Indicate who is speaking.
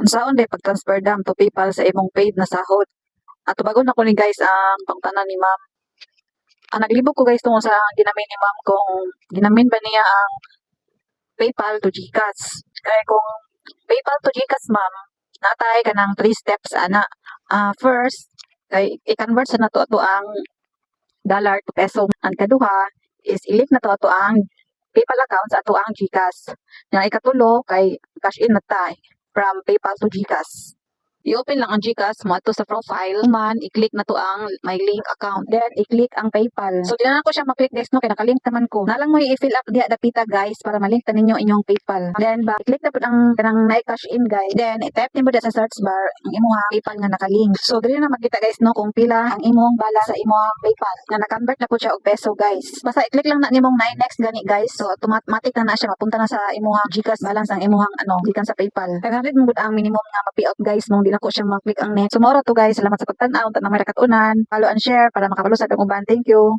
Speaker 1: Unsaon day pag-transfer dam to PayPal sa imong paid na sahod. At tubagon ako ni guys ang pangutanan ni ma'am. Naglibog ko guys tungkol sa ginamin ni ma'am kung ginamin ba niya ang PayPal to GCash. Kaya kung PayPal to GCash ma'am, natay ka ng 3 steps ana. First, kay i-convert sa nato ato ang dollar to peso. Ang kaduha is i-link na to ato ang PayPal account sa ato ang GCash. Yang ikatulo kay cash in na tay from PayPal to GCash. I-open lang ang GCash mo ato sa profile man, i-click na to ang my link account. Then i-click ang PayPal. So di na ako siya ma-click guys no kay nakalink naman ko. Nalang mo i-fill up diha dapita guys para malink ta ninyo inyong PayPal. Then i-click na pud ang kanang na-cash in guys. Then i-type nimo diha sa search bar ang imong PayPal nga nakalink. So dili na makita guys no kung pila ang imong balance sa imong PayPal. Nga na-convert na pud siya og peso guys. Basta i-click lang na nimong next gani guys. So automatic na siya mapunta na sa imong GCash balance ang imong gikan sa PayPal. 500 mo gud ang minimum nga ma-payout guys mong di na ko siya ma-click ang next. So mao ra to guys. Salamat sa pagtan-aw. Unta na may rakatunan. Follow and share para makapalo sa atong uban. Thank you.